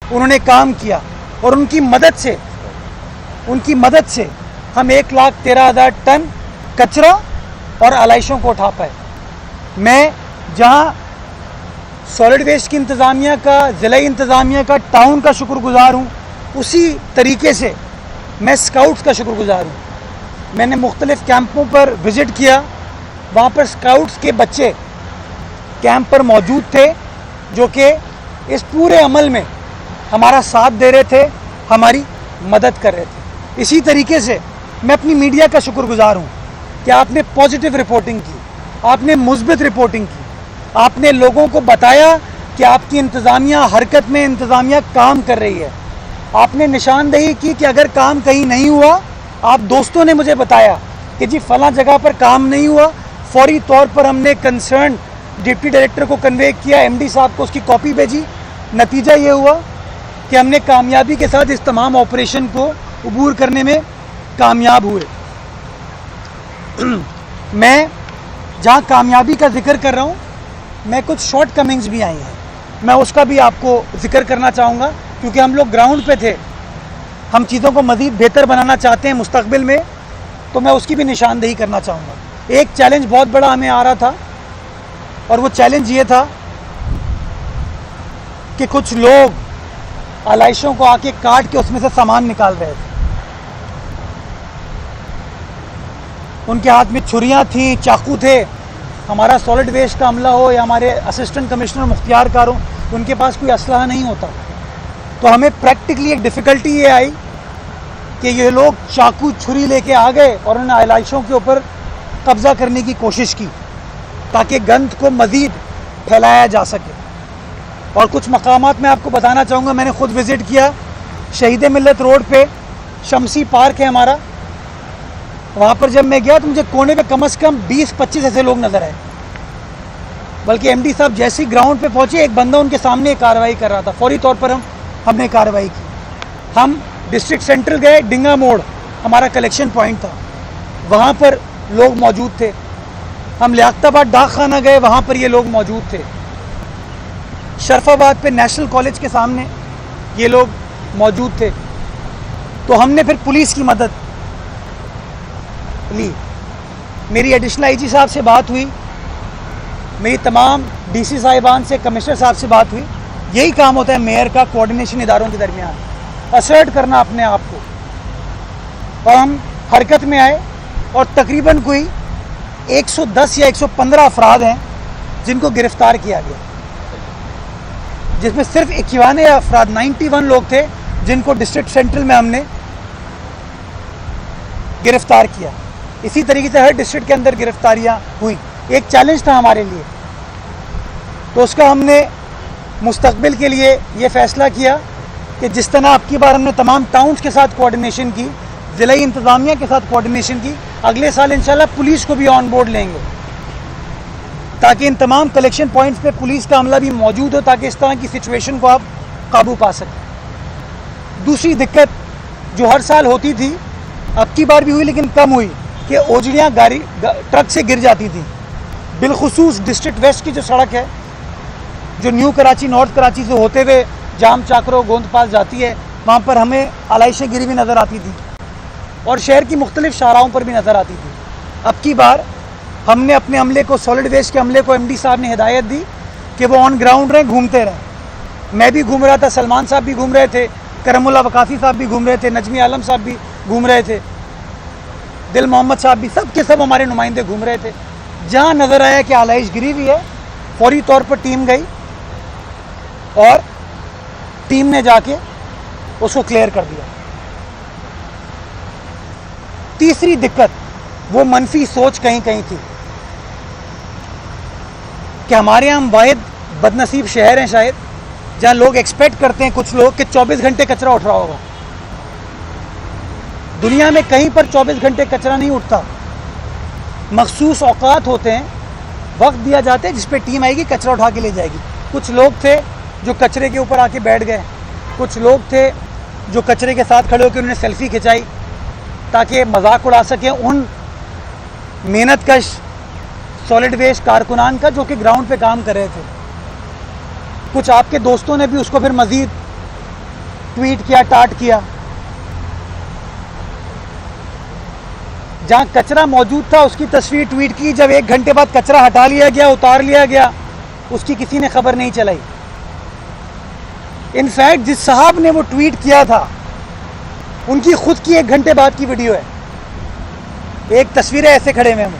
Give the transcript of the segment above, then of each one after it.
उन्होंने काम किया और उनकी मदद से हम 1,13,000 टन कचरा और आलाइशों को उठा पाए। मैं जहां सॉलिड वेस्ट की इंतज़ामिया का, ज़िला इंतज़ामिया का, टाउन का शुक्रगुज़ार हूँ, उसी तरीके से मैं स्काउट्स का शुक्रगुज़ार हूँ। मैंने मुख्तलिफ़ कैंपों पर विज़िट किया, वहाँ पर स्काउट्स के बच्चे कैंप पर मौजूद थे जो कि इस पूरे अमल में हमारा साथ दे रहे थे, हमारी मदद कर रहे थे। इसी तरीके से मैं अपनी मीडिया का शुक्रगुज़ार हूँ कि आपने पॉजिटिव रिपोर्टिंग की, आपने मुस्बित रिपोर्टिंग की, आपने लोगों को बताया कि आपकी इंतज़ामिया हरकत में, इंतज़ामिया काम कर रही है। आपने निशानदेही की कि अगर काम कहीं नहीं हुआ, आप दोस्तों ने मुझे बताया कि जी फ़लाँ जगह पर काम नहीं हुआ, फौरी तौर पर हमने कंसर्न डिप्टी डायरेक्टर को कन्वे किया, एमडी साहब को उसकी कॉपी भेजी। नतीजा ये हुआ कि हमने कामयाबी के साथ इस तमाम ऑपरेशन को अबूर करने में कामयाब हुए। मैं जहाँ कामयाबी का जिक्र कर रहा हूँ, मैं कुछ शॉर्ट कमिंग्स भी आई हैं, मैं उसका भी आपको जिक्र करना चाहूँगा, क्योंकि हम लोग ग्राउंड पे थे, हम चीज़ों को मज़ीद बेहतर बनाना चाहते हैं मुस्तकबिल में, तो मैं उसकी भी निशानदेही करना चाहूँगा। एक चैलेंज बहुत बड़ा हमें आ रहा था और वो चैलेंज ये था कि कुछ लोग आलाइशों को आके काट के उसमें से सामान निकाल रहे थे। उनके हाथ में छुरियाँ थीं, चाकू थे। हमारा सॉलिड वेस्ट का अमला हो या हमारे असिस्टेंट कमिश्नर मुख्तियार कार हो, उनके पास कोई असलहा नहीं होता। तो हमें प्रैक्टिकली एक डिफ़िकल्टी ये आई कि ये लोग चाकू छुरी लेके आ गए और उन्होंने आलाइशों के ऊपर कब्ज़ा करने की कोशिश की ताकि गंद को मज़ीद फैलाया जा सके। और कुछ मकामात मैं आपको बताना चाहूँगा, मैंने ख़ुद विज़िट किया। शहीद मिल्लत रोड पे शमसी पार्क है हमारा, वहाँ पर जब मैं गया तो मुझे कोने पे कम से कम 20-25 ऐसे लोग नज़र आए। बल्कि एमडी साहब जैसे ही ग्राउंड पे पहुँचे, एक बंदा उनके सामने कार्रवाई कर रहा था। फौरी तौर पर हमने कार्रवाई की। हम डिस्ट्रिक्ट सेंट्रल गए, डिंगा मोड़ हमारा कलेक्शन पॉइंट था, वहाँ पर लोग मौजूद थे। हम लियाकताबाद डाक खाना गए, वहाँ पर ये लोग मौजूद थे। शरफाबाद पे नेशनल कॉलेज के सामने ये लोग मौजूद थे। तो हमने फिर पुलिस की मदद ली। मेरी एडिशनल आईजी साहब से बात हुई, मेरी तमाम डीसी साहिबान से, कमिश्नर साहब से बात हुई। यही काम होता है मेयर का, कोऑर्डिनेशन इदारों के दरमियान, असर्ट करना अपने आप को। और हम हरकत में आए और तकरीबन कोई 110 या 115 अफराद हैं जिनको गिरफ्तार किया गया, जिसमें सिर्फ 51 अफराद 91 लोग थे जिनको डिस्ट्रिक्ट सेंट्रल में हमने गिरफ्तार किया। इसी तरीके से हर डिस्ट्रिक्ट के अंदर गिरफ्तारियां हुई। एक चैलेंज था हमारे लिए, तो उसका हमने मुस्तकबिल के लिए ये फ़ैसला किया कि जिस तरह अब की बार हमने तमाम टाउन्स के साथ कोऑर्डिनेशन की, ज़िला इंतज़ामिया के साथ कोऑर्डिनेशन की, अगले साल इंशाल्लाह पुलिस को भी ऑन बोर्ड लेंगे ताकि इन तमाम कलेक्शन पॉइंट्स पे पुलिस का अमला भी मौजूद हो, ताकि इस तरह की सिचुएशन को आप काबू पा सकें। दूसरी दिक्कत जो हर साल होती थी, अब की बार भी हुई लेकिन कम हुई, कि ओजड़ियाँ ट्रक से गिर जाती थी। बिलखुसूस डिस्ट्रिक्ट वेस्ट की जो सड़क है, जो न्यू कराची, नॉर्थ कराची से होते हुए जाम चाकरो, गोंद पास जाती है, वहाँ पर हमें आलाइशें गिरी भी नज़र आती थी और शहर की मुख्तलिफ शाहराहों पर भी नज़र आती थी। अब की बार हमने अपने अमले को, सॉलिड वेस्ट के अमले को, एमडी साहब ने हिदायत दी कि वो ऑन ग्राउंड रहें, घूमते रहें। मैं भी घूम रहा था, सलमान साहब भी घूम रहे थे, करमुल्ला वकासी साहब भी घूम रहे थे, नजमी आलम साहब भी घूम रहे थे, दिल मोहम्मद साहब भी, सब के सब हमारे नुमाइंदे घूम रहे थे। जहाँ नज़र आया कि आलाइश गिरी हुई है, फौरी तौर पर टीम गई और टीम ने जाके उसको क्लियर कर दिया। तीसरी दिक्कत वो मनफी सोच कहीं कहीं थी कि हमारे यहाँ हम वाहिद बदनसीब शहर हैं शायद जहाँ लोग एक्सपेक्ट करते हैं, कुछ लोग, कि 24 घंटे कचरा उठ रहा होगा। दुनिया में कहीं पर 24 घंटे कचरा नहीं उठता। मखसूस औकात होते हैं, वक्त दिया जाता है जिस पे टीम आएगी, कचरा उठा के ले जाएगी। कुछ लोग थे जो कचरे के ऊपर आके बैठ गए, कुछ लोग थे जो कचरे के साथ खड़े होकर उन्होंने सेल्फी खिंचाई ताकि मजाक उड़ा सकें उन मेहनतकश सॉलिड वेस्ट कारकुनान का जो कि ग्राउंड पे काम कर रहे थे। कुछ आपके दोस्तों ने भी उसको फिर मज़ीद ट्वीट किया, टाट किया। जहां कचरा मौजूद था उसकी तस्वीर ट्वीट की, जब 1 घंटे बाद कचरा हटा लिया गया, उतार लिया गया, उसकी किसी ने खबर नहीं चलाई। इनफैक्ट जिस साहब ने वो ट्वीट किया था उनकी खुद की 1 घंटे बाद की वीडियो है। एक तस्वीर है, ऐसे खड़े हुए हम।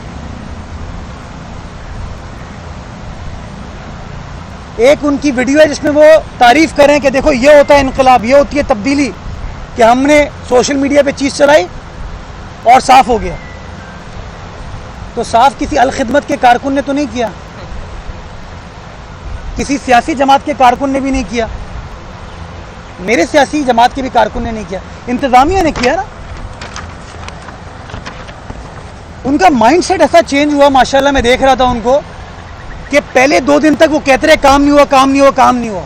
एक उनकी वीडियो है जिसमें वो तारीफ करें कि देखो ये होता है इनकलाब, ये होती है तब्दीली, कि हमने सोशल मीडिया पे चीज़ चलाई और साफ हो गया। तो साफ किसी अल खिदमत के कारकुन ने तो नहीं किया, किसी सियासी जमात के कारकुन ने भी नहीं किया, मेरे सियासी जमात के भी कारकुन ने नहीं किया, इंतजामिया ने किया ना। उनका माइंडसेट ऐसा चेंज हुआ माशाल्लाह, मैं देख रहा था उनको कि पहले 2 दिन तक वो कहते रहे काम नहीं हुआ, काम नहीं हुआ, काम नहीं हुआ।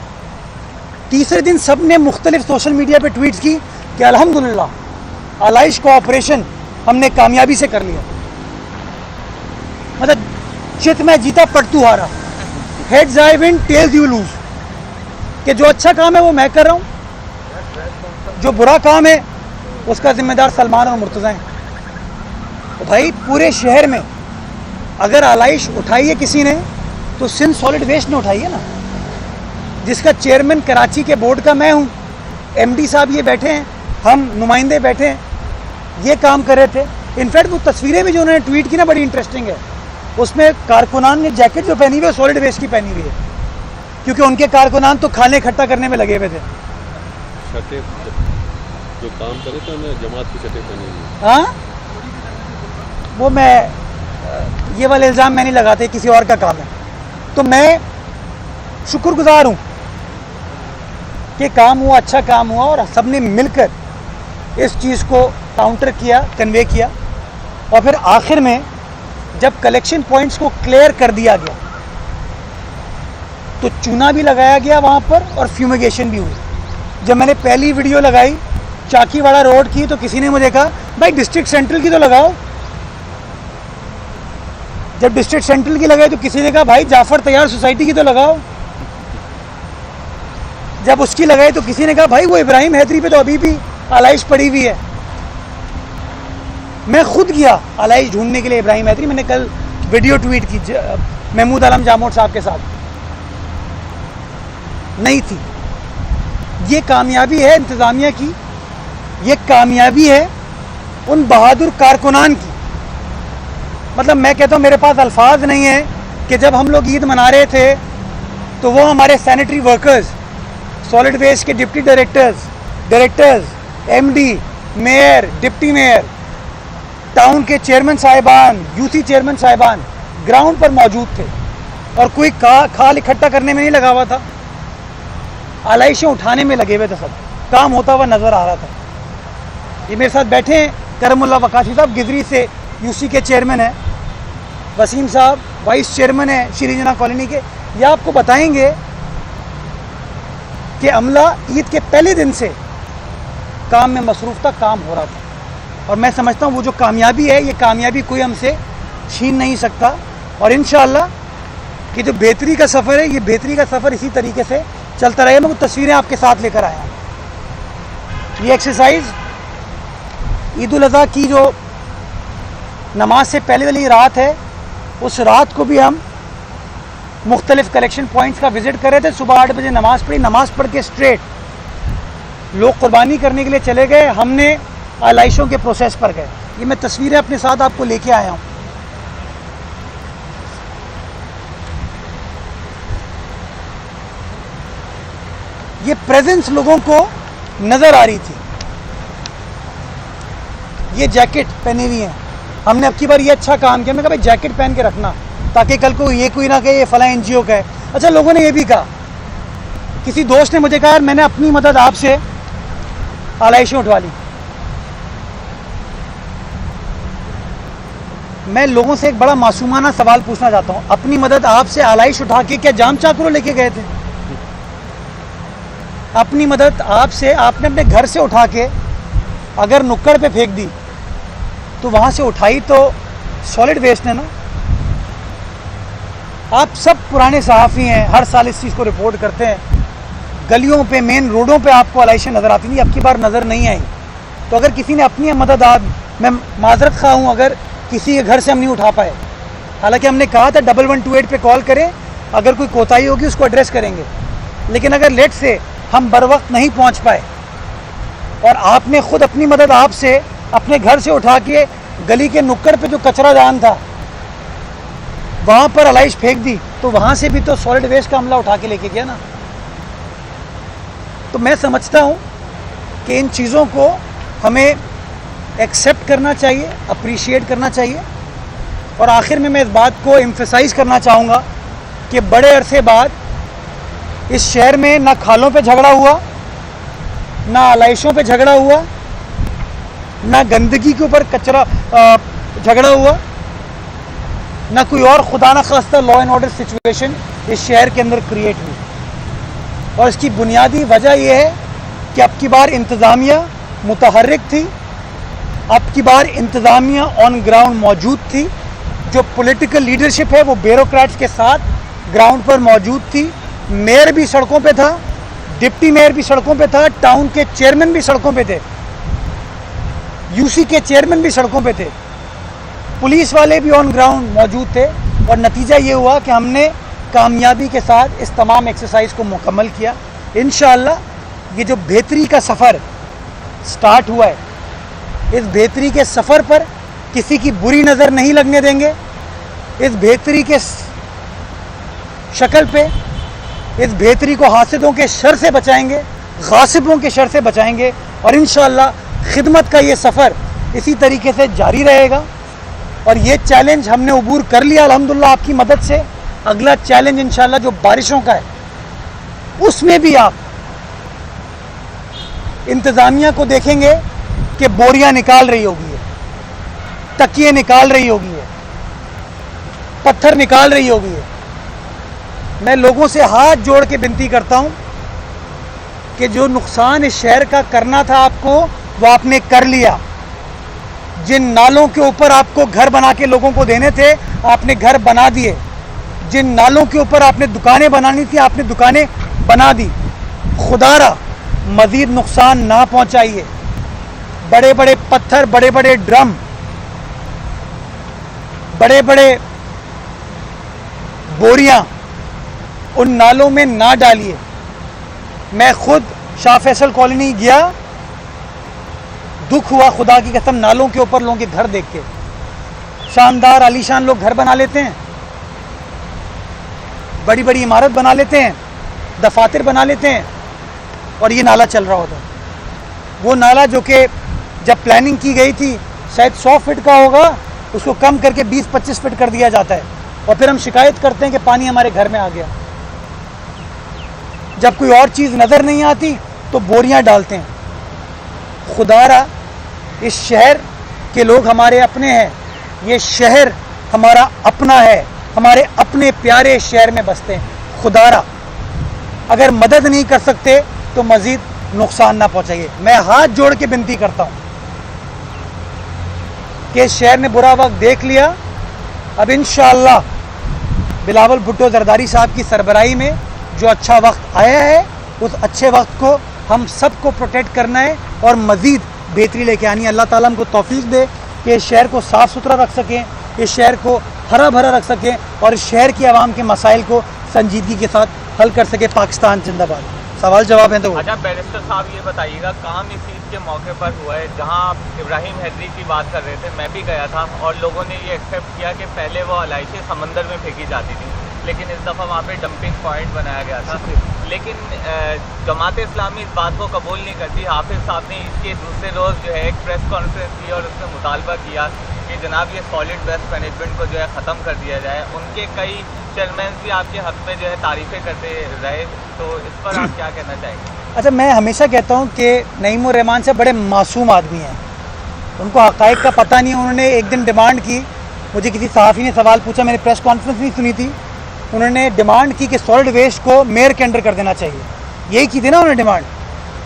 तीसरे दिन सब ने मुख्तलिफ सोशल मीडिया पे ट्वीट्स की कि अल्हम्दुलिल्लाह आलाइश का ऑपरेशन हमने कामयाबी से कर लिया। मतलब चित में जीता पटतू हारा, heads I win tells you lose, कि जो अच्छा काम है वो मैं कर रहा हूँ, जो बुरा काम है उसका जिम्मेदार सलमान और मुर्तज़ा हैं। तो भाई पूरे शहर में अगर आलाइश उठाई है किसी ने तो सिंध सॉलिड वेस्ट ने उठाई है ना, जिसका चेयरमैन कराची के बोर्ड का मैं हूँ, एमडी साहब ये बैठे हैं, हम नुमाइंदे बैठे हैं, ये काम कर रहे थे। इनफैक्ट वो तस्वीरें भी जो उन्होंने ट्वीट की ना बड़ी इंटरेस्टिंग है, उसमें कारकुनान ने जैकेट जो पहनी हुई है सॉलिड वेस्ट की पहनी हुई है, क्योंकि उनके कारकुनान तो खाने इकट्ठा करने में लगे हुए थे। जो काम करे तो उन्हें जमात की छठे पहनी हुई। हाँ, वो मैं ये वाले इल्ज़ाम मैं नहीं लगाते, किसी और का काम है। तो मैं शुक्रगुजार हूँ कि काम हुआ, अच्छा काम हुआ, और सबने मिलकर इस चीज़ को काउंटर किया, कन्वे किया, और फिर आखिर में जब कलेक्शन पॉइंट्स को क्लियर कर दिया गया तो चूना भी लगाया गया वहाँ पर और फ्यूमिगेशन भी हुई। जब मैंने पहली वीडियो लगाई चाकीवाड़ा रोड की तो किसी ने मुझे कहा भाई डिस्ट्रिक्ट सेंट्रल की तो लगाओ। जब डिस्ट्रिक्ट सेंट्रल की लगाई तो किसी ने कहा भाई जाफर तैयार सोसाइटी की तो लगाओ। जब उसकी लगाई तो किसी ने कहा भाई वो इब्राहिम हैदरी पे तो अभी भी आलाइश पड़ी हुई है। मैं खुद गया आलाइश ढूंढने के लिए इब्राहिम हैदरी, मैंने कल वीडियो ट्वीट की महमूद आलम जामोद साहब के साथ, नहीं थी। ये कामयाबी है इंतज़ामिया की, ये कामयाबी है उन बहादुर कारकुनान की। मतलब मैं कहता हूँ मेरे पास अल्फाज नहीं है कि जब हम लोग ईद मना रहे थे तो वो हमारे सैनिटरी वर्कर्स, सॉलिड वेस्ट के deputy directors, MD, mayor, deputy mayor, town के चेयरमैन साहिबान, यूसी चेयरमैन साहिबान ग्राउंड पर मौजूद थे और कोई खाल इकट्ठा करने में नहीं लगा हुआ था, आलाइशें उठाने में लगे हुए थे, सब काम होता हुआ नज़र आ रहा था। ये मेरे साथ बैठे हैं करमुल्ला वकासी साहब गिजरी से, यूसी के चेयरमैन हैं, वसीम साहब वाइस चेयरमैन है श्रीजना कॉलोनी के। ये आपको बताएंगे कि अमला ईद के पहले दिन से काम में मसरूफ़ था, काम हो रहा था, और मैं समझता हूँ वो जो कामयाबी है, ये कामयाबी कोई हमसे छीन नहीं सकता। और इंशाअल्लाह कि जो बेहतरी का सफ़र है, ये बेहतरी का सफ़र इसी तरीके से चलता रहेगा। मैं कुछ तस्वीरें आपके साथ लेकर आया हूँ। ये एक्सरसाइज ईद उल अज़हा की जो नमाज से पहले वाली रात है, उस रात को भी हम मुख्तलिफ कलेक्शन पॉइंट्स का विज़िट कर रहे थे। सुबह 8 बजे नमाज़ पढ़ी, नमाज़ पढ़ के स्ट्रेट लोग कुर्बानी करने के लिए चले गए, हमने आलाइशों के प्रोसेस पर गए। ये मैं तस्वीरें अपने साथ आपको लेके आया हूँ। ये प्रेजेंस लोगों को नज़र आ रही थी। ये जैकेट पहनी हुई है, हमने अब की बार ये अच्छा काम किया। मैं कहा भाई जैकेट पहन के रखना ताकि कल को ये कोई ना कहे ये फला एनजीओ का है। अच्छा, लोगों ने ये भी कहा, किसी दोस्त ने मुझे कहा यार मैंने अपनी मदद आपसे आलाइशें उठवा ली। मैं लोगों से एक बड़ा मासूमाना सवाल पूछना चाहता हूँ, अपनी मदद आपसे आलाइश उठा के क्या जाम चाकरो लेके गए थे? अपनी मदद आपसे आपने अपने घर से उठा के अगर नुक्कड़ पे फेंक दी तो वहाँ से उठाई तो सॉलिड वेस्ट है ना। आप सब पुराने सहाफ़ी हैं, हर साल इस चीज़ को रिपोर्ट करते हैं। गलियों पे, मेन रोडों पे आपको अलाइशें नज़र आती थी, अब की बार नज़र नहीं आई। तो अगर किसी ने अपनी मदद मैं माजरत खा हूँ अगर किसी के घर से हम नहीं उठा पाए, हालांकि हमने कहा था 1128 पे कॉल करें, अगर कोई कोताही होगी उसको एड्रेस करेंगे, लेकिन अगर लेट से हम बर वक्त नहीं पहुँच पाए और आपने ख़ुद अपनी मदद आपसे अपने घर से उठा के गली के नुक्कड़ पे जो कचरा दान था वहाँ पर अलाइश फेंक दी, तो वहाँ से भी तो सॉलिड वेस्ट का अमला उठा के लेके गया ना। तो मैं समझता हूँ कि इन चीज़ों को हमें एक्सेप्ट करना चाहिए, अप्रिशिएट करना चाहिए। और आखिर में मैं इस बात को एम्फसाइज़ करना चाहूँगा कि बड़े अरसे बाद इस शहर में ना खालों पे झगड़ा हुआ, ना अलाइशों पे झगड़ा हुआ, ना गंदगी के ऊपर कचरा झगड़ा हुआ, ना कोई और खुदा न खास्ता लॉ एंड ऑर्डर सिचुएशन इस शहर के अंदर क्रिएट हुई। और इसकी बुनियादी वजह यह है कि अब की बार इंतज़ामिया मुतहर्रिक थी, अब की बार इंतज़ामिया ऑन ग्राउंड मौजूद थी, जो पॉलिटिकल लीडरशिप है वो ब्यूरोक्रेट्स के साथ ग्राउंड पर मौजूद थी। मेयर भी सड़कों पे था, डिप्टी मेयर भी सड़कों पे था, टाउन के चेयरमैन भी सड़कों पे थे, यूसी के चेयरमैन भी सड़कों पे थे, पुलिस वाले भी ऑन ग्राउंड मौजूद थे। और नतीजा ये हुआ कि हमने कामयाबी के साथ इस तमाम एक्सरसाइज को मुकम्मल किया। इंशाअल्लाह ये जो बेहतरी का सफ़र स्टार्ट हुआ है, इस बेहतरी के सफ़र पर किसी की बुरी नज़र नहीं लगने देंगे। इस बेहतरी के शक्ल पे इस बेहतरी को हासिदों के शर से बचाएंगे, गासिबों के शर से बचाएंगे। और इंशाअल्लाह खिदमत का ये सफ़र इसी तरीके से जारी रहेगा। और ये चैलेंज हमने अबूर कर लिया अल्हम्दुलिल्लाह आपकी मदद से। अगला चैलेंज इंशाअल्लाह जो बारिशों का है, उसमें भी आप इंतज़ामिया को देखेंगे कि बोरियां निकाल रही होगी, तकिए निकाल रही होगी, पत्थर निकाल रही होगी। मैं लोगों से हाथ जोड़ के विनती करता हूं कि जो नुकसान इस शहर का करना था आपको, वो आपने कर लिया। जिन नालों के ऊपर आपको घर बना के लोगों को देने थे, आपने घर बना दिए। जिन नालों के ऊपर आपने दुकानें बनानी थी, आपने दुकानें बना दी। खुदारा मज़ीद नुकसान ना पहुंचाइए। बड़े बड़े पत्थर, बड़े बड़े ड्रम, बड़े बड़े बोरियां उन नालों में ना डालिए। मैं खुद शाह फैसल कॉलोनी गया, दुख हुआ खुदा की कसम, नालों के ऊपर लोगों के घर देख के। शानदार आलीशान लोग घर बना लेते हैं, बड़ी बड़ी इमारत बना लेते हैं, दफातर बना लेते हैं, और ये नाला चल रहा होता। वो नाला जो कि जब प्लानिंग की गई थी शायद 100 फीट का होगा, उसको कम करके 20-25 फीट कर दिया जाता है। और फिर हम शिकायत करते हैं कि पानी हमारे घर में आ गया। जब कोई और चीज़ नज़र नहीं आती तो बोरियां डालते हैं। खुदारा इस शहर के लोग हमारे अपने हैं, ये शहर हमारा अपना है, हमारे अपने प्यारे शहर में बसते हैं। खुदारा अगर मदद नहीं कर सकते तो मज़ीद नुकसान ना पहुंचाइए। मैं हाथ जोड़ के विनती करता हूं कि इस शहर ने बुरा वक्त देख लिया। अब इंशाअल्लाह बिलावल भुट्टो जरदारी साहब की सरबराही में जो अच्छा वक्त आया है, उस अच्छे वक्त को हम सबको प्रोटेक्ट करना है और मज़ीद बेहतरी लेके आनी है। अल्लाह ताला हमको तौफीक दे कि इस शहर को साफ़ सुथरा रख सकें, इस शहर को हरा भरा रख सकें और इस शहर की आवाम के मसाइल को संजीदगी के साथ हल कर सके। पाकिस्तान जिंदाबाद। सवाल जवाब है तो अच्छा बैरिस्टर साहब ये बताइएगा, काम इस चीज़ के मौके पर हुआ है जहां आप इब्राहिम हैदरी की बात कर रहे थे, मैं भी गया था और लोगों ने ये एक्सेप्ट किया कि पहले वो अलाइशें समंदर में फेंकी जाती थी, लेकिन इस दफ़ा वहाँ पे डंपिंग पॉइंट बनाया गया था। लेकिन जमात इस्लामी इस बात को कबूल नहीं करती। हाफिज़ साहब ने इसके दूसरे रोज़ जो है एक प्रेस कॉन्फ्रेंस की और उसमें मुतालबा किया कि जनाब ये सॉलिड वेस्ट मैनेजमेंट को जो है ख़त्म कर दिया जाए। उनके कई चेयरमैन भी आपके हक़ में जो है तारीफ़ें करते रहे, तो इस पर आप क्या कहना चाहेंगे? अच्छा, मैं हमेशा कहता हूँ कि नईमुर रहमान साहब बड़े मासूम आदमी हैं, उनको हक़ाइक़ का पता नहीं। उन्होंने एक दिन डिमांड की, मुझे किसी सहाफ़ी ने सवाल पूछा, मैंने प्रेस कॉन्फ्रेंस नहीं सुनी थी, उन्होंने डिमांड की कि सॉलिड वेस्ट को मेयर के अंडर कर देना चाहिए। यही की थी ना उन्होंने डिमांड।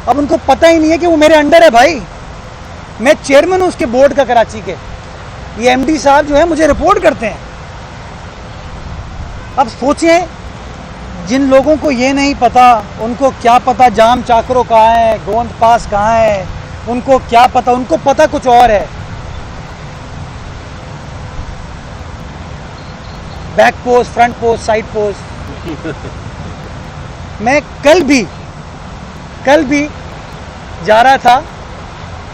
अब उनको पता ही नहीं है कि वो मेरे अंडर है। भाई मैं चेयरमैन हूँ उसके बोर्ड का कराची के, ये एमडी साहब जो है मुझे रिपोर्ट करते हैं। अब सोचें जिन लोगों को ये नहीं पता, उनको क्या पता जाम चाकरो कहाँ है, गोंद पास कहाँ है, उनको क्या पता, उनको पता कुछ और है। Back post, front post, side post. मैं कल भी जा रहा था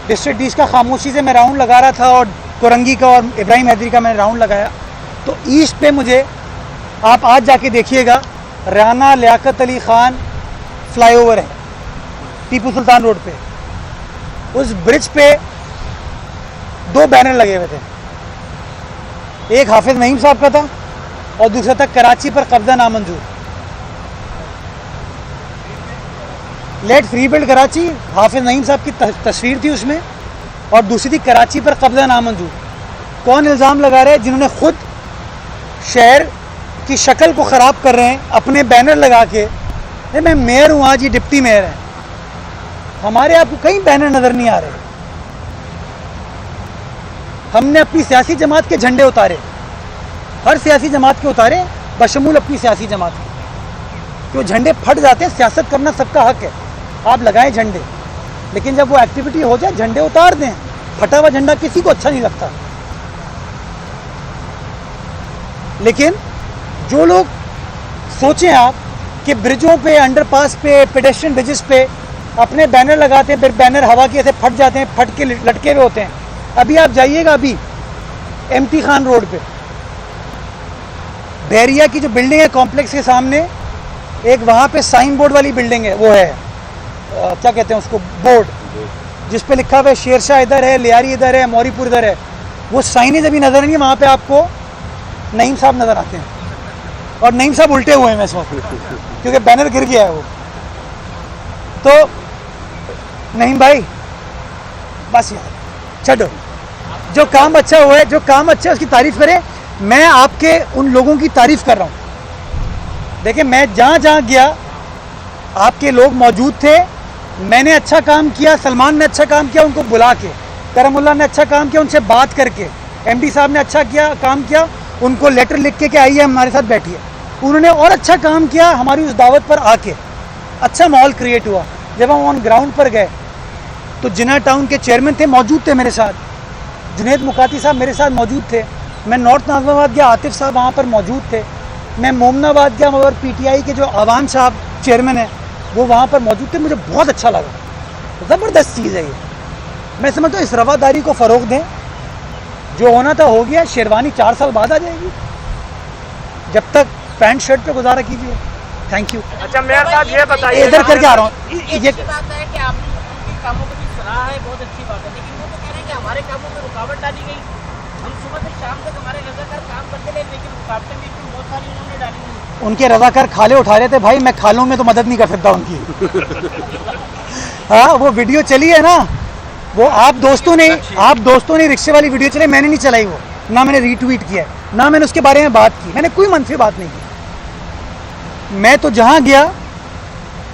डिस्ट्रिक्ट डीस का, खामोशी से मैं राउंड लगा रहा था और कोरंगी का और इब्राहिम हैदरी का मैंने राउंड लगाया। तो ईस्ट पे मुझे, आप आज जाके देखिएगा, राना लियाकत अली खान फ्लाईओवर है टीपू सुल्तान रोड पे। उस ब्रिज पे 2 बैनर लगे हुए थे, एक हाफिज नईम साहब का था और दूसरा था कराची पर कब्जा नामंजूर, लेट फ्री बिल्ड कराची। हाफिज नईम साहब की तस्वीर थी उसमें और दूसरी थी कराची पर कब्जा नामंजूर। कौन इल्ज़ाम लगा रहे हैं? जिन्होंने खुद शहर की शक्ल को ख़राब कर रहे हैं अपने बैनर लगा के। मैं मेयर हूँ, आज ये डिप्टी मेयर है, हमारे आपको कहीं बैनर नज़र नहीं आ रहे। हमने अपनी सियासी जमात के झंडे उतारे, हर सियासी जमात के उतारे, बशमूल अपनी सियासी जमात के। तो झंडे फट जाते हैं, सियासत करना सबका हक है, आप लगाएं झंडे, लेकिन जब वो एक्टिविटी हो जाए झंडे उतार दें। फटा हुआ झंडा किसी को अच्छा नहीं लगता। लेकिन जो लोग सोचें आप कि ब्रिजों पे, अंडरपास पे, पेडेस्ट्रियन ब्रिजेस पे अपने बैनर लगाते हैं, फिर बैनर हवा के ऐसे फट जाते हैं, फट के लटके हुए होते हैं। अभी आप जाइएगा, अभी एमटी खान रोड पे बैरिया की जो बिल्डिंग है कॉम्प्लेक्स के सामने, एक वहाँ पे साइन बोर्ड वाली बिल्डिंग है, वो है क्या कहते हैं उसको, बोर्ड जिस पे लिखा हुआ है शेरशाह इधर है, लियारी इधर है, मौरीपुर इधर है। वो साइनेज अभी नज़र नहीं है, वहाँ पे आपको नईम साहब नज़र आते हैं और नईम साहब उल्टे हुए हैं इस वक्त क्योंकि बैनर गिर गया है वो। तो नईम भाई बस यार छोड़ो, जो काम अच्छा हुआ है, जो काम अच्छा है उसकी तारीफ़ करें। मैं आपके उन लोगों की तारीफ़ कर रहा हूँ। देखिए, मैं जहाँ जहाँ गया आपके लोग मौजूद थे, मैंने अच्छा काम किया, सलमान ने अच्छा काम किया उनको बुला के, करमुल्ला ने अच्छा काम किया उनसे बात करके, एमडी साहब ने अच्छा किया काम किया, उनको लेटर लिख के आइए हमारे साथ बैठिए। उन्होंने और अच्छा काम किया हमारी उस दावत पर आके, अच्छा माहौल क्रिएट हुआ। जब हम ऑन ग्राउंड पर गए तो जिना टाउन के चेयरमैन थे, मौजूद थे मेरे साथ, जुनेद मुकाती साहब मेरे साथ मौजूद थे। मैं नॉर्थ नाज़िमाबाद गया, आतिफ साहब वहाँ पर मौजूद थे। मैं मोमनाबाद गया, मगर पीटीआई के जो अवान साहब चेयरमैन हैं वो वहाँ पर मौजूद थे। मुझे बहुत अच्छा लगा, ज़बरदस्त चीज़ है ये। मैं समझता हूँ इस रवादारी को फ़रोग दें, जो होना था हो गया। शेरवानी 4 साल बाद आ जाएगी, जब तक पैंट शर्ट पे गुजारा कीजिए। Thank you. अच्छा मेयर साहब ये बताइए, इधर करके आ रहा हूँ। ये बात है कि आपने उनके कामों को भी सराहा है, बहुत अच्छी बात है, लेकिन वो तो कह रहे हैं कि हमारे कामों में रुकावट डाली गई। हम सुबह से शाम तक हमारे रज़ाकार काम करते रहे, लेकिन रुकावटें भी बहुत सारी उन्होंने डाली हुई। उनके रज़ाकार खाले उठा रहे थे भाई, मैं खालों में तो मदद नहीं कर सकता उनकी। हाँ, वो वीडियो चली है ना, वो आप दोस्तों ने रिक्शे वाली वीडियो चलाई, मैंने नहीं चलाई वो, ना मैंने रीट्वीट किया, ना मैंने उसके बारे में बात की, मैंने कोई मनफी बात नहीं की। मैं तो जहाँ गया,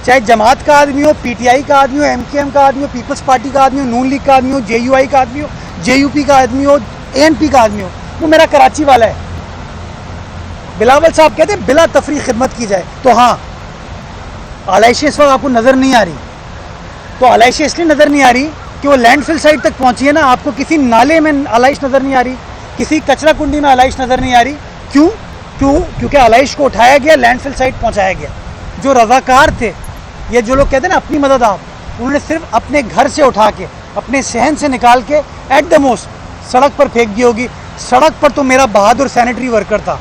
चाहे जमात का आदमी हो, पीटीआई का आदमी हो, एमकेएम का आदमी हो, पीपल्स पार्टी का आदमी हो, नून लीग का आदमी हो, जेयूआई का आदमी हो, जेयूपी का आदमी हो, एएनपी का आदमी हो, वो मेरा कराची वाला है। बिलावल साहब कहते हैं बिला तफरी खिदमत की जाए। तो हाँ, आलाइशें इस वक्त आपको नज़र नहीं आ रही, तो आलाइशें इसलिए नज़र नहीं आ रही कि वो लैंडफिल साइड तक पहुँची है ना। आपको किसी नाले में आलाइश नज़र नहीं आ रही, किसी कचरा कुंडी में आलाइश नज़र नहीं आ रही। क्योंकि आलाइश को उठाया गया, लैंडफिल साइड पहुँचाया गया। जो रज़ाकार थे, ये जो लोग कहते हैं ना अपनी मदद आप, उन्होंने सिर्फ अपने घर से उठा के, अपने सहन से निकाल के एट द मोस्ट सड़क पर फेंक दी होगी। सड़क पर तो मेरा बहादुर सैनिटरी वर्कर था,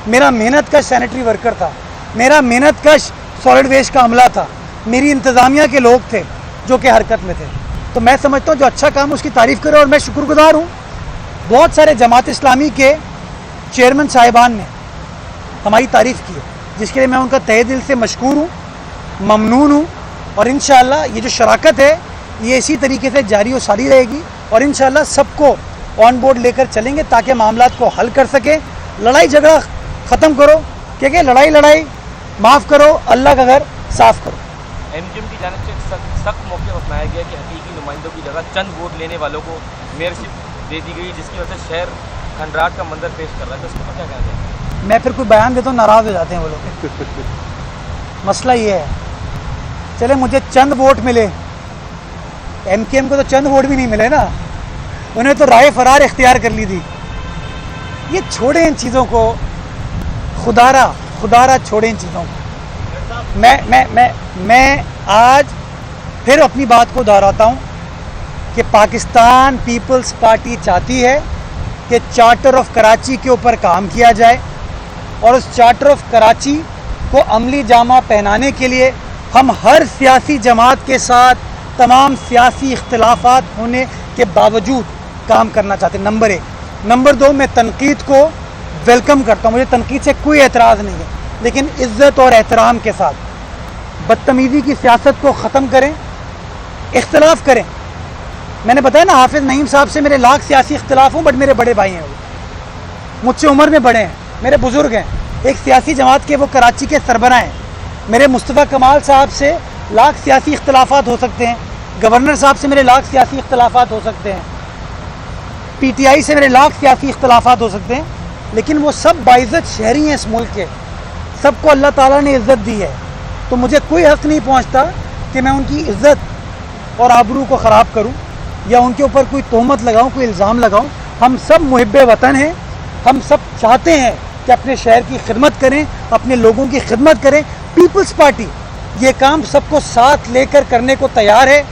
मेरा मेहनत कश सैनिटरी वर्कर था, मेरा मेहनत कश सॉलिड वेस्ट का अमला था, मेरी इंतज़ामिया के लोग थे जो कि हरकत में थे। तो मैं समझता हूँ जो अच्छा काम उसकी तारीफ़ करे, और मैं शुक्रगुजार हूँ। बहुत सारे जमात इस्लामी के चेयरमैन साहिबान ने हमारी तारीफ़ की है, जिसके लिए मैं उनका तहे दिल से मशकूर हूँ, ममनून हूँ। और इंशाअल्लाह ये जो शराकत है ये इसी तरीके से जारी और सारी रहेगी, और इंशाअल्लाह सबको ऑन बोर्ड लेकर चलेंगे ताकि मामलात को हल कर सकें। लड़ाई झगड़ा ख़त्म करो, क्योंकि लड़ाई माफ़ करो, अल्लाह का घर साफ़ करो। एमजीएम की जानिब से सख्त मौके अपनाया गया कि हकीकी नुमाइंदों की जगह चंद वोट लेने वालों को मेयरशिप दे दी गई, जिसकी वजह से शहर खंडराट का मंजर पेश कर रहा है। तो उसको क्या कहते हैं? मैं फिर कोई बयान देता हूँ, नाराज़ हो जाते हैं वो लोग। मसला ये है, चले मुझे चंद वोट मिले, एमकेएम को तो चंद वोट भी नहीं मिले ना, उन्हें तो राय फरार इख्तियार कर ली थी। ये छोड़े इन चीज़ों को, खुदारा छोड़े इन चीज़ों को। मैं आज फिर अपनी बात को दोहराता हूँ कि पाकिस्तान पीपल्स पार्टी चाहती है कि चार्टर ऑफ कराची के ऊपर काम किया जाए और उस चार्टर ऑफ कराची को अमली जामा पहनाने के लिए हम हर सियासी जमात के साथ तमाम सियासी इख्तिलाफात होने के बावजूद काम करना चाहते हैं, नंबर 1। नंबर 2, मैं तनकीद को वेलकम करता हूँ, मुझे तनकीद से कोई एतराज़ नहीं है, लेकिन इज़्ज़त और एहतराम के साथ। बदतमीज़ी की सियासत को ख़त्म करें, इख्तिलाफ़ करें। मैंने बताया ना, हाफिज़ नईम साहब से मेरे लाख सियासी इख्तिलाफ़ हूँ, बट मेरे बड़े भाई हैं, वो मुझसे उम्र में बड़े हैं, मेरे बुज़ुर्ग हैं, एक सियासी जमात के वो कराची के सरबराह हैं। मेरे मुस्तफ़ा कमाल साहब से लाख सियासी इख्तिलाफ़ात हो सकते हैं, गवर्नर साहब से मेरे लाख सियासी इख्तिलाफ़ात हो सकते हैं, पीटीआई से मेरे लाख सियासी इख्तिलाफ़ात हो सकते हैं, लेकिन वो सब बाइज़्ज़त शहरी हैं इस मुल्क के, सबको अल्लाह ताला ने इज़्ज़त दी है। तो मुझे कोई हक़ नहीं पहुँचता कि मैं उनकी इज़्ज़त और आबरू को ख़राब करूँ या उनके ऊपर कोई तोहमत लगाऊँ, कोई इल्ज़ाम लगाऊँ। हम सब मुहिब्बे वतन हैं, हम सब चाहते हैं कि अपने शहर की खिदमत करें, अपने लोगों की खिदमत करें। पीपल्स पार्टी ये काम सबको साथ लेकर करने को तैयार है।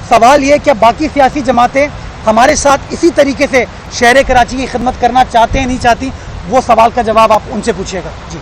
सवाल ये कि बाकी सियासी जमातें हमारे साथ इसी तरीके से शहर कराची की खिदमत करना चाहते हैं नहीं चाहती, वो सवाल का जवाब आप उनसे पूछिएगा। जी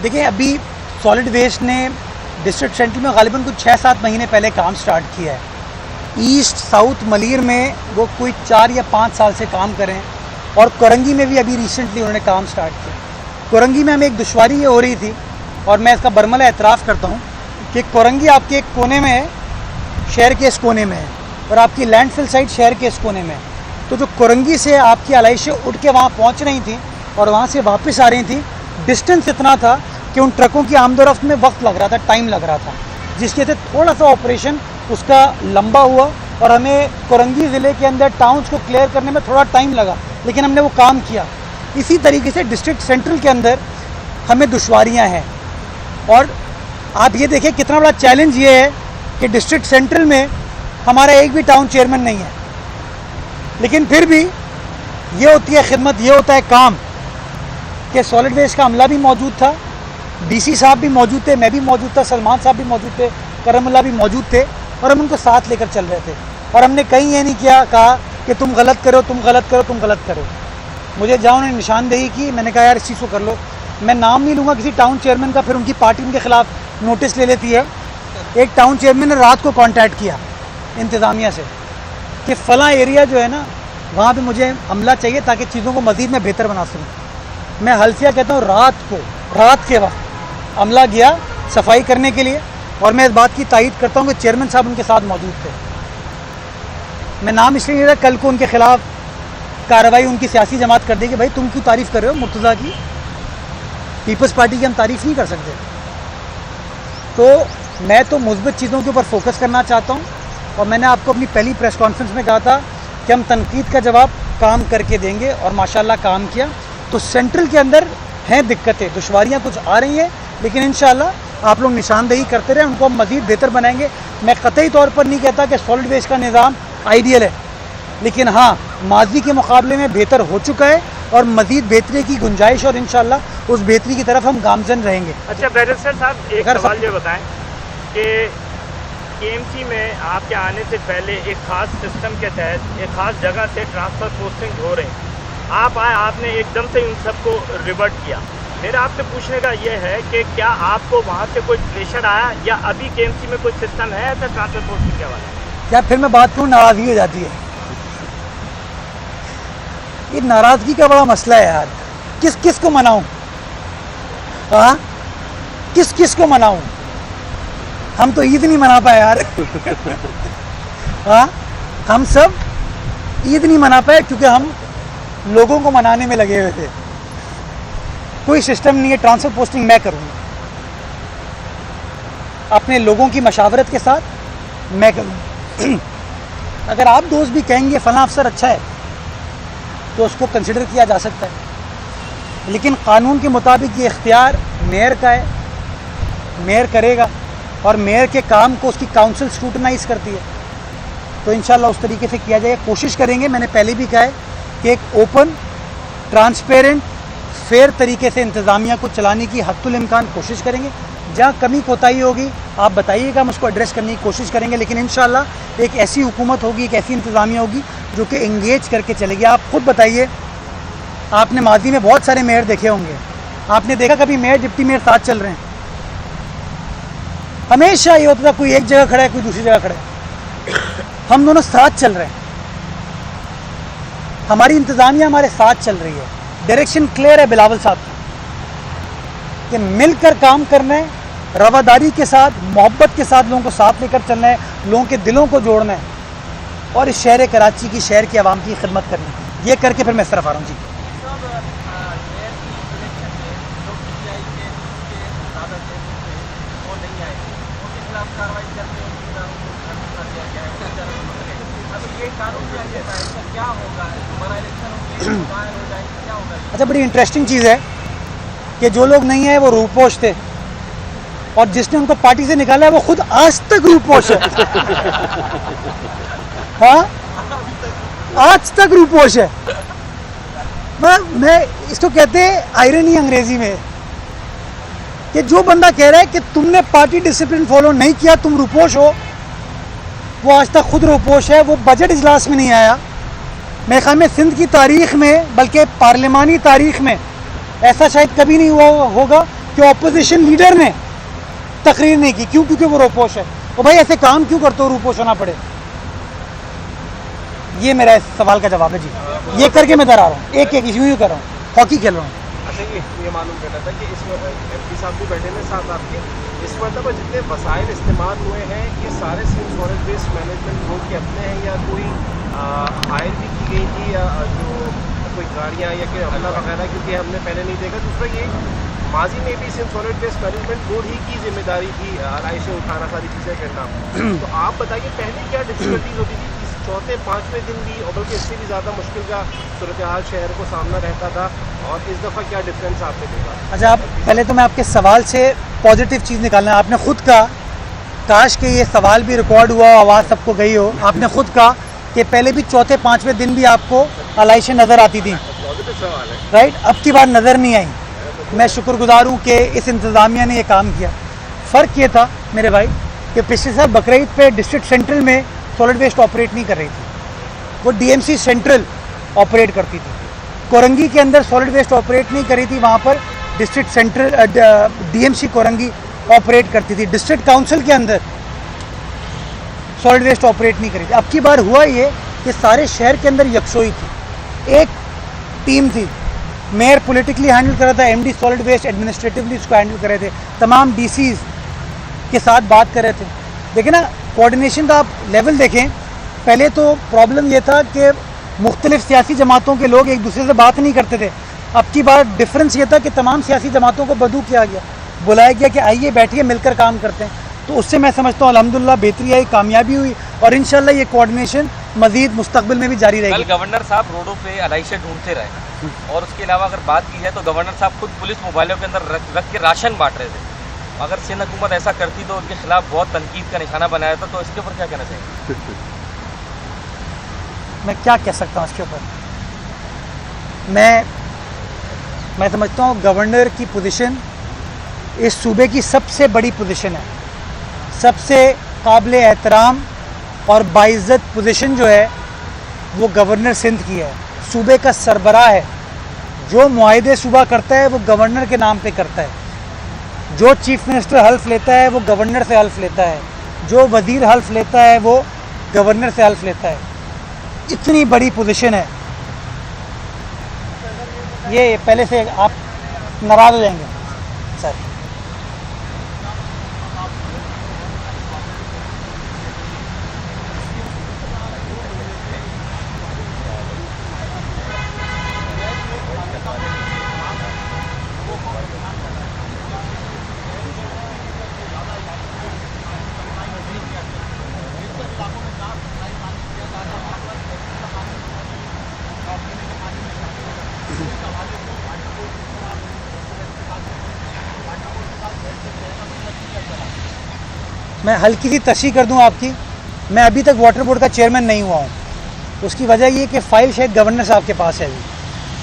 देखिए, अभी सॉलिड वेस्ट ने डिस्ट्रिक्ट सेंट्रल में गालिबन कुछ 6-7 महीने पहले काम स्टार्ट किया है। ईस्ट साउथ मलीर में वो कोई 4 या 5 साल से काम करें, और कोरंगी में भी अभी रिसेंटली उन्होंने काम स्टार्ट किया। कोरंगी में हमें एक दुश्वारी ये हो रही थी, और मैं इसका बरमला एतराफ़ करता हूँ कि कोरंगी आपके एक कोने में है, शहर के इस कोने में है, और आपकी लैंडफिल साइड शहर के इस कोने में है। तो जो कोरंगी से आपकी आलाइशें उठ के वहाँ पहुँच रही थी और वहाँ से वापस आ रही थी, डिस्टेंस इतना था कि उन ट्रकों की आमदोरफ्त में वक्त लग रहा था, टाइम लग रहा था, जिसकी वजह से थोड़ा सा ऑपरेशन उसका लंबा हुआ और हमें कोरंगी ज़िले के अंदर टाउन्स को क्लियर करने में थोड़ा टाइम लगा, लेकिन हमने वो काम किया। इसी तरीके से डिस्ट्रिक्ट सेंट्रल के अंदर हमें दुश्वारियाँ हैं, और आप ये देखिए कितना बड़ा चैलेंज ये है कि डिस्ट्रिक्ट सेंट्रल में हमारा एक भी टाउन चेयरमैन नहीं है, लेकिन फिर भी ये होती है खिदमत, ये होता है काम कि सॉलिड वेस्ट का अमला भी मौजूद था, डीसी साहब भी मौजूद थे, मैं भी मौजूद था, सलमान साहब भी मौजूद थे, करमुल्ला भी मौजूद थे, और हम उनको साथ लेकर चल रहे थे। और हमने कहीं ये नहीं कहा कि तुम गलत करो, तुम गलत करो, तुम गलत करो। मुझे जहाँ उन्होंने निशानदेही की, मैंने कहा यार इस चीज़ को कर लो। मैं नाम नहीं लूँगा किसी टाउन चेयरमैन का, फिर उनकी पार्टी उनके खिलाफ नोटिस ले लेती है। एक टाउन चेयरमैन ने रात को कॉन्टैक्ट किया इंतज़ामिया से कि फ़लाँ एरिया जो है ना, वहाँ पे मुझे अमला चाहिए ताकि चीज़ों को मज़ीद मैं बेहतर बना सकूँ। मैं हल्फिया कहता हूँ, रात के वक्त अमला गया सफाई करने के लिए, और मैं इस बात की तायीद करता हूँ कि चेयरमैन साहब उनके साथ मौजूद थे। मैं नाम इसलिए नहीं रहा, कल को उनके खिलाफ कार्रवाई उनकी सियासी जमात कर देगी, भाई तुम क्यों तारीफ़ कर रहे हो मुर्तज़ा की, पीपल्स पार्टी की हम तारीफ़ नहीं कर सकते। तो मैं तो मुस्बत चीज़ों के ऊपर फोकस करना चाहता हूँ, और मैंने आपको अपनी पहली प्रेस कॉन्फ्रेंस में कहा था कि हम तनकीद का जवाब काम करके देंगे, और माशाल्लाह काम किया। तो सेंट्रल के अंदर हैं दिक्कतें, दुश्वारियाँ कुछ आ रही हैं, लेकिन इंशाल्लाह आप लोग निशानदेही करते रहें, उनको हम मज़ीद बेहतर बनाएंगे। मैं कतई तौर पर नहीं कहता कि सॉलिड वेस्ट का निज़ाम आइडियल है, लेकिन हाँ, माजी के मुकाबले में बेहतर हो चुका है, और मज़ीद बेहतरी की गुंजाइश, और इंशाल्लाह उस बेहतरी की तरफ हम गामजन रहेंगे। अच्छा बैरिस्टर साहब, एक सवाल ये बताएं कि केएमसी में आपके आने से पहले एक ख़ास सिस्टम के तहत एक ख़ास जगह से ट्रांसफ़र पोस्टिंग हो रही हैं, आप आए, आपने एकदम से उन सबको रिवर्ट किया। मेरा आपसे पूछने का ये है कि क्या आपको वहाँ से कोई प्रेशर आया, या अभी केएमसी में कोई सिस्टम है ऐसा ट्रांसफर पोस्टिंग के वाले? क्या फिर मैं बात करूँ, नाराज़गी हो जाती है। ये नाराज़गी का बड़ा मसला है यार, किस को मनाऊँ, हाँ किस को मनाऊँ? हम तो ईद नहीं मना पाए यार। हाँ, हम सब ईद नहीं मना पाए क्योंकि हम लोगों को मनाने में लगे हुए थे। कोई सिस्टम नहीं है, ट्रांसफर पोस्टिंग मैं करूँगा अपने लोगों की मशावरत के साथ, मैं करूँगा। अगर आप दोस्त भी कहेंगे फला अफसर अच्छा है तो उसको कंसिडर किया जा सकता है, लेकिन कानून के मुताबिक ये इख्तियार मेयर का है, मेयर करेगा और मेयर के काम को उसकी काउंसिल स्क्रूटनाइज करती है। तो इंशाल्लाह उस तरीके से किया जाएगा, कोशिश करेंगे। मैंने पहले भी कहा है कि एक ओपन, ट्रांसपेरेंट, फेयर तरीके से इंतज़ामिया को चलाने की हद्दुल इम्कान कोशिश करेंगे। जहाँ कमी कोताही होगी आप बताइएगा, हम उसको एड्रेस करने की कोशिश करेंगे। लेकिन इंशाल्लाह एक ऐसी हुकूमत होगी, एक ऐसी इंतज़ामिया होगी जो कि इंगेज करके चलेगी। आप खुद बताइए, आपने माजी में बहुत सारे मेयर देखे होंगे, आपने देखा कभी मेयर डिप्टी मेयर साथ चल रहे हैं? हमेशा ये होता था कोई एक जगह खड़ा है, कोई दूसरी जगह खड़ा है। हम दोनों साथ चल रहे हैं, हमारी इंतज़ामिया हमारे साथ चल रही है। डायरेक्शन क्लियर है बिलावल साहब कि मिलकर काम करना है, रवादारी के साथ, मोहब्बत के साथ लोगों को साथ लेकर चलना है, लोगों के दिलों को जोड़ना है और इस शहर कराची की, शहर की आवाम की खिदमत करनी है। ये करके फिर मैं इस तरफ आ रहा हूँ। जी, अच्छा, बड़ी इंटरेस्टिंग चीज़ है कि जो लोग नहीं आए वो रूपोश थे और जिसने उनको पार्टी से निकाला है वो खुद आज तक रूपोश है। हाँ, आज तक रूपोश है। मैं इसको कहते हैं आयरनी अंग्रेजी में कि जो बंदा कह रहा है कि तुमने पार्टी डिसिप्लिन फॉलो नहीं किया, तुम रूपोश हो, वो आज तक खुद रूपोश है। वो बजट इजलास में नहीं आया। मेरे ख्याल में सिंध की तारीख में, बल्कि पार्लिमानी तारीख में ऐसा शायद कभी नहीं हुआ होगा कि अपोजिशन लीडर ने तकरीर नहीं की। क्यों? क्योंकि वो रूपोश है। तो भाई ऐसे काम क्यों करते हो, रूपोश होना पड़े? ये मेरा इस सवाल का जवाब है। जी, ये करके मैं डरा रहा हूँ, एक एक यूँ कर रहा हूँ, हॉकी खेल रहा हूँ। अच्छा, ये मालूम करना था कि इसमें एमपी साहब भी बैठे हैं साथ आपके, इस मतलब जितने वसाइल इस्तेमाल हुए हैं ये सारे Sindh forest based management board के अपने हैं या कोई हायर भी की गई थी या जो कोई गाड़ियाँ या कोई हमला वगैरह? क्योंकि हमने पहले नहीं देखा। दूसरा ये माजी में भी Sindh forest based management board ही की जिम्मेदारी थी आलाइशें उठाना, सारी चीज़ें करना। तो आप बताइए पहले क्या डिफिकल्टीज होती थी? चौथे पाँचवें दिन भी और बल्कि इससे भी ज़्यादा मुश्किल का सूरत हाल शहर को सामना रहता था, और इस दफ़ा क्या डिफरेंस आपने देखा? अच्छा, आप पहले तो मैं आपके सवाल से पॉजिटिव चीज़ निकालना। आपने खुद कहा, काश कि ये सवाल भी रिकॉर्ड हुआ, आवाज़ सबको गई हो। आपने खुद कहा कि पहले भी चौथे पाँचवें दिन भी आपको आलाइशें नज़र आती थी, पॉजिटिव सवाल है, राइट? अब की बार नज़र नहीं आई। मैं शुक्रगुजार हूँ कि इस इंतज़ामिया ने ये काम किया। फ़र्क ये था मेरे भाई कि पिछले साल बकरीद पे डिस्ट्रिक्ट सेंट्रल में सॉलिड वेस्ट ऑपरेट नहीं कर रही थी, वो डीएमसी सेंट्रल ऑपरेट करती थी। कोरंगी के अंदर सॉलिड वेस्ट ऑपरेट नहीं करी थी, वहाँ पर district central DMC Korangi operate करती थी। डिस्ट्रिक्ट काउंसिल के अंदर सॉलिड वेस्ट ऑपरेट नहीं करी थी। अब की बार हुआ ये कि सारे शहर के अंदर यकसोई थी, एक टीम थी। मेयर पॉलिटिकली हैंडल कर रहा था, एमडी सॉलिड वेस्ट एडमिनिस्ट्रेटिवली उसको हैंडल कर रहे थे, तमाम डीसीज के साथ बात कर रहे थे। देखिए ना, कोऑर्डिनेशन का आप लेवल देखें। पहले तो प्रॉब्लम ये था कि मुख्तलिफ सियासी जमातों के लोग एक दूसरे से बात नहीं करते थे। अब की बार डिफरेंस ये था कि तमाम सियासी जमातों को बदू किया गया, बुलाया गया कि आइए बैठिए मिलकर काम करते हैं। तो उससे मैं समझता हूँ अल्हम्दुलिल्लाह बेहतरी आई, कामयाबी हुई और इंशाल्लाह ये कोऑर्डिनेशन मजीद मुस्तकबिल में भी जारी रहेगी। कल गवर्नर साहब रोडों पे आलाइशें ढूंढते रहे और उसके अलावा अगर बात की जाए तो गवर्नर साहब खुद पुलिस मोबाइलों के अंदर रख के राशन बांट रहे थे। अगर सिंध हुकूमत ऐसा करती तो उनके खिलाफ बहुत तनकीद का निशाना बनाया था। तो इसके ऊपर क्या कहना चाहिए? मैं क्या कह सकता हूँ इसके ऊपर? मैं समझता हूँ गवर्नर की पोजीशन इस सूबे की सबसे बड़ी पोजीशन है, सबसे काबिल एहतराम और बाइज़्ज़त पोजीशन जो है वो गवर्नर सिंध की है। सूबे का सरबराह है, जो मुआहदे सूबा करता है वो गवर्नर के नाम पे करता है। जो चीफ मिनिस्टर हल्फ लेता है वो गवर्नर से हल्फ लेता है, जो वज़ीर हल्फ लेता है वो गवर्नर से हल्फ लेता है। इतनी बड़ी पोजीशन है ये, पहले से आप नाराज़ हो जाएंगे सर। मैं हल्की सी तशरीह कर दूं आपकी, मैं अभी तक वाटर बोर्ड का चेयरमैन नहीं हुआ हूं। उसकी वजह ये कि फ़ाइल शायद गवर्नर साहब के पास है अभी।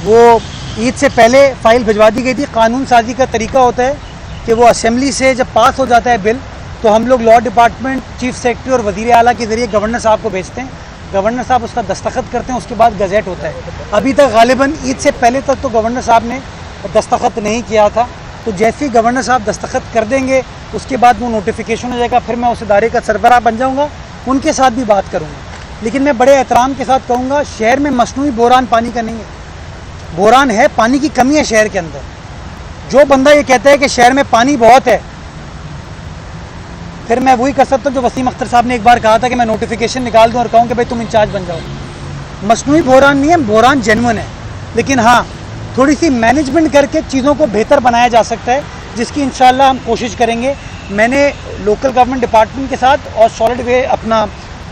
वो ईद से पहले फ़ाइल भिजवा दी गई थी। कानून साजी का तरीका होता है कि वो असेंबली से जब पास हो जाता है बिल, तो हम लोग लॉ डिपार्टमेंट, चीफ सेक्रेटरी और वज़ीर आला के ज़रिए गवर्नर साहब को भेजते हैं। गवर्नर साहब उसका दस्तखत करते हैं, उसके बाद गज़ेट होता है। अभी तक गालिबन ईद से पहले तक तो गवर्नर साहब ने दस्तखत नहीं किया था। तो जैसे ही गवर्नर साहब दस्तखत कर देंगे उसके बाद वो नोटिफिकेशन हो जाएगा, फिर मैं उस इदारे का सरबराह बन जाऊँगा, उनके साथ भी बात करूँगा। लेकिन मैं बड़े एहतराम के साथ कहूँगा, शहर में मसनूई बोरान पानी का नहीं है। बोरान है, पानी की कमी है शहर के अंदर। जो बंदा ये कहता है कि शहर में पानी बहुत है, फिर मैं वही कर सकता हूँ जो वसीम अख्तर साहब ने एक बार कहा था कि मैं नोटिफिकेशन निकाल दूँ और कहूँ कि भाई तुम इंचार्ज बन जाओ। मसनूई बोरान नहीं है, बोरान जेन्युइन है। लेकिन हाँ, थोड़ी सी मैनेजमेंट करके चीज़ों को बेहतर बनाया जा सकता है, जिसकी इंशाल्लाह हम कोशिश करेंगे। मैंने लोकल गवर्नमेंट डिपार्टमेंट के साथ और सॉलिड वे अपना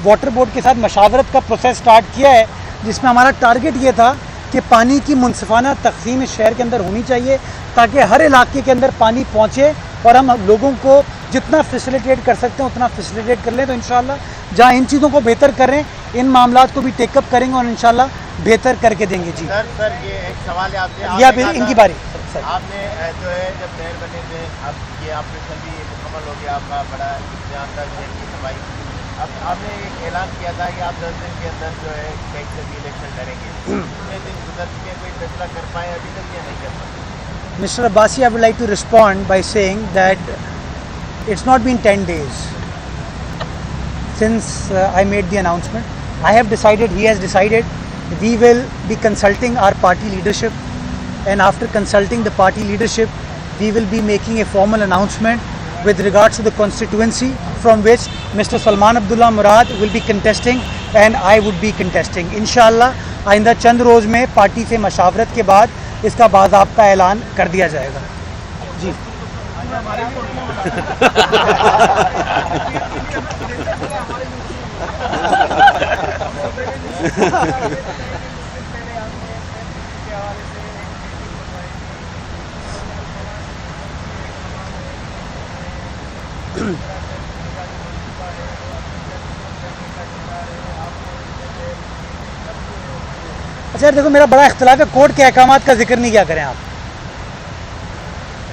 वाटर बोर्ड के साथ मशावरत का प्रोसेस स्टार्ट किया है, जिसमें हमारा टारगेट ये था कि पानी की मुनसिफाना तकसीम इस शहर के अंदर होनी चाहिए, ताकि हर इलाके के अंदर पानी पहुँचे और हम लोगों को जितना फैसिलिटेट कर सकते हैं उतना फैसिलिटेट कर लें। तो इंशाल्लाह जहाँ इन चीज़ों को बेहतर करें, इन मामलात को भी टेकअप करेंगे और इंशाल्लाह बेहतर करके देंगे। जी सर ये एक सवाल है आपसे, या फिर इनकी बारी सर। आपने जो है जब मेयर बने थे, अब ये ऑपरेशन भी मुकम्मल हो गया आपका, बड़ा जानदार शहर की सफाई। अब आपने एक ऐलान किया था कि आप 10 दिन के अंदर जो है बैंक से भी इलेक्शन लड़ेंगे। कितने दिन गुजर चुके, कोई फैसला कर पाए अभी तक या नहीं कर पाए? Mr. Abbasi, I would like to respond by saying that it's not been 10 days since I made the announcement. I have decided, he has decided, we will be consulting our party leadership, and after consulting the party leadership, we will be making a formal announcement with regards to the constituency from which Mr. Salman Abdullah Murad will be contesting and I would be contesting. Inshallah, आइंदा चंद रोज़ में party से मशावरत के बाद इसका बाज़ाब्ता ऐलान कर दिया जाएगा। जी अच्छा देखो, मेरा बड़ा इख्तिलाफ है, कोर्ट के अहकामात का जिक्र नहीं किया करें आप।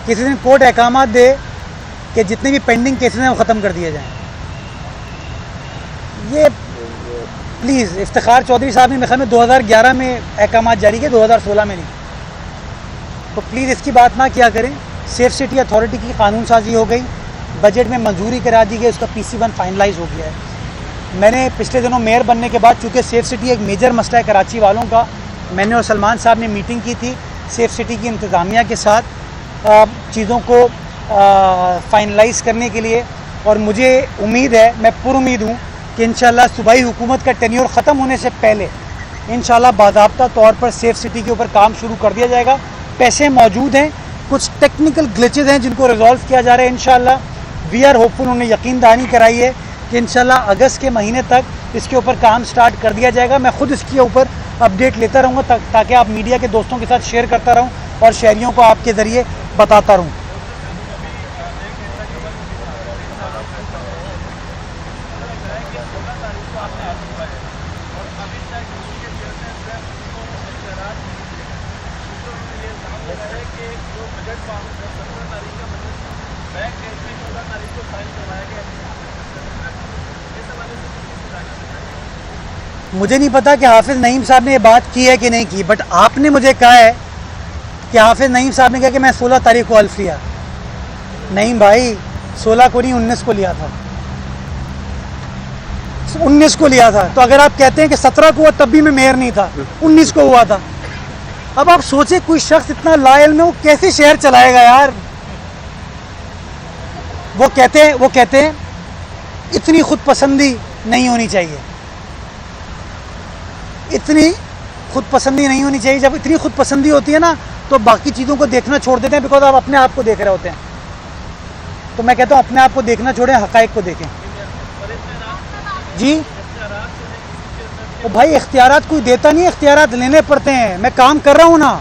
किसी दिन कोर्ट अहकामात दे कि जितने भी पेंडिंग केसेस हैं वो ख़त्म कर दिए जाएं। ये प्लीज़, इफ्तिखार चौधरी साहब ने मेरे ख्याल में 2011 में अहकामात जारी किए, 2016 में नहीं। तो प्लीज़ इसकी बात ना किया करें। सेफ सिटी अथॉरिटी की कानून साजी हो गई, बजट में मंजूरी करा दी गई, उसका PC1 फाइनलाइज हो गया है। मैंने पिछले दिनों मेयर बनने के बाद, चूँकि सेफ सिटी एक मेजर मसला है कराची वालों का, मैंने और सलमान साहब ने मीटिंग की थी सेफ सिटी की इंतज़ामिया के साथ चीज़ों को फाइनलाइज करने के लिए। और मुझे उम्मीद है, मैं पुरुमीद हूँ कि इंशाल्लाह सूबाई हुकूमत का टेन्योर ख़त्म होने से पहले इंशाल्लाह बाज़ाब्ता तौर पर सेफ सिटी के ऊपर काम शुरू कर दिया जाएगा। पैसे मौजूद हैं, कुछ टेक्निकल ग्लिचेज हैं जिनको रिजॉल्व किया जा रहा है। इंशाल्लाह वी आर होपफुल, उन्होंने यकीन दहानी कराई है कि इंशाल्लाह अगस्त के महीने तक इसके ऊपर काम स्टार्ट कर दिया जाएगा। मैं खुद इसके ऊपर अपडेट लेता रहूँगा ताकि आप मीडिया के दोस्तों के साथ शेयर करता रहूँ और शहरियों को आपके ज़रिए बताता रहूँ। मुझे नहीं पता कि हाफिज़ नईम साहब ने ये बात की है कि नहीं की, बट आपने मुझे कहा है कि हाफिज़ नईम साहब ने कहा कि मैं 16 तारीख को हल्फ लिया। नहीं भाई, 16 को नहीं, 19 को लिया था, 19 को लिया था। तो अगर आप कहते हैं कि 17 को हुआ तब भी मैं मेयर नहीं था, 19 को हुआ था। अब आप सोचे कोई शख्स इतना लायल में वो कैसे शहर चलाएगा यार। वो कहते हैं इतनी खुद पसंदी नहीं होनी चाहिए, इतनी खुद पसंदी नहीं होनी चाहिए। जब इतनी खुद पसंदी होती है ना, तो बाकी चीज़ों को देखना छोड़ देते हैं, बिकॉज आप अपने आप को देख रहे होते हैं। तो मैं कहता हूँ अपने आप को देखना छोड़ें, हक़ाइक़ को देखें। जी तो भाई, इख्तियारात कोई देता नहीं, इख्तियारात लेने पड़ते हैं। मैं काम कर रहा हूँ ना,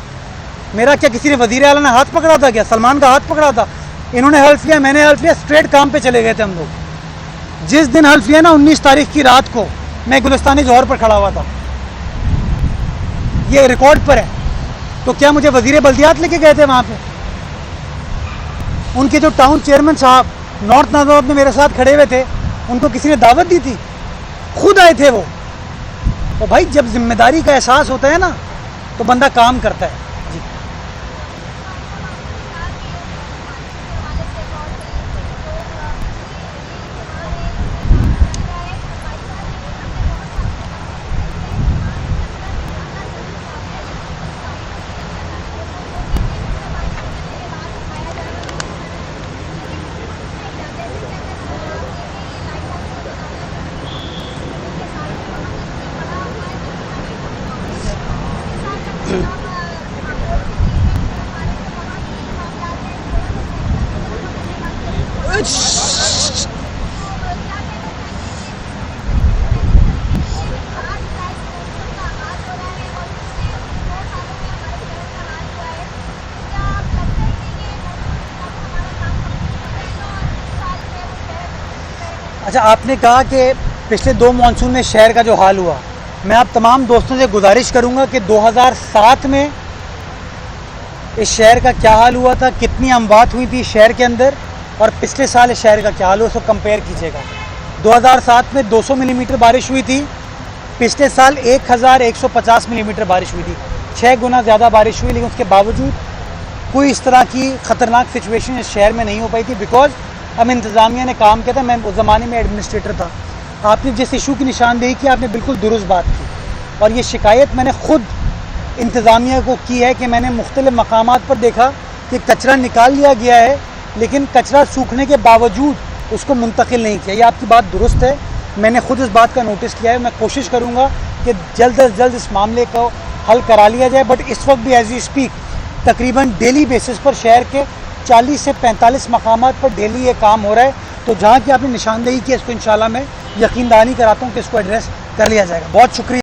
मेरा क्या किसी ने वज़ीर आला ने हाथ पकड़ा था क्या? सलमान का हाथ पकड़ा था, इन्होंने हेल्प लिया, मैंने हेल्प लिया, स्ट्रेट काम पे चले गए थे हम लोग। जिस दिन हल्फ लिया ना 19 तारीख की रात को मैं गुलिस्तानी जौहर पर खड़ा हुआ था, ये रिकॉर्ड पर है। तो क्या मुझे वजीर बल्दियात लेके गए थे वहाँ पे? उनके जो टाउन चेयरमैन साहब नॉर्थ नाजाबाद में मेरे साथ खड़े हुए थे, उनको किसी ने दावत दी थी? खुद आए थे वो। तो भाई जब जिम्मेदारी का एहसास होता है ना तो बंदा काम करता है। जी अच्छा, आपने कहा कि पिछले 2 मानसून में शहर का जो हाल हुआ, मैं आप तमाम दोस्तों से गुजारिश करूंगा कि 2007 में इस शहर का क्या हाल हुआ था, कितनी अमवात हुई थी शहर के अंदर, और पिछले साल इस शहर का क्या हाल हुआ, उसको कंपेयर कीजिएगा। 2007 में 200 मिलीमीटर बारिश हुई थी, पिछले साल 1150 मिलीमीटर बारिश हुई थी, 6 गुना ज़्यादा बारिश हुई। लेकिन उसके बावजूद कोई इस तरह की ख़तरनाक सिचुएशन इस शहर में नहीं हो पाई थी, बिकॉज हम इंतज़ामिया ने काम किया था। मैं उस ज़माने में एडमिनिस्ट्रेटर था। आपने जिस इशू की निशानदेही की, आपने बिल्कुल दुरुस्त बात की, और ये शिकायत मैंने ख़ुद इंतज़ामिया को की है कि मैंने मुख्तलिफ़ मकामात पर देखा कि कचरा निकाल लिया गया है, लेकिन कचरा सूखने के बावजूद उसको मुंतकिल नहीं किया। ये आपकी बात दुरुस्त है, मैंने ख़ुद इस बात का नोटिस किया है। मैं कोशिश करूँगा कि जल्द अज जल्द इस मामले को हल करा लिया जाए। बट इस वक्त भी एज यू स्पीक तकरीबन डेली बेसिस पर शहर के 40 से 45 मकामात पर डेली ये काम हो रहा है। तो जहाँ की आपने निशानदेही की, इसको इंशाल्लाह मैं यकीन दहानी कराता हूँ कि इसको एड्रेस कर लिया जाएगा। बहुत शुक्रिया।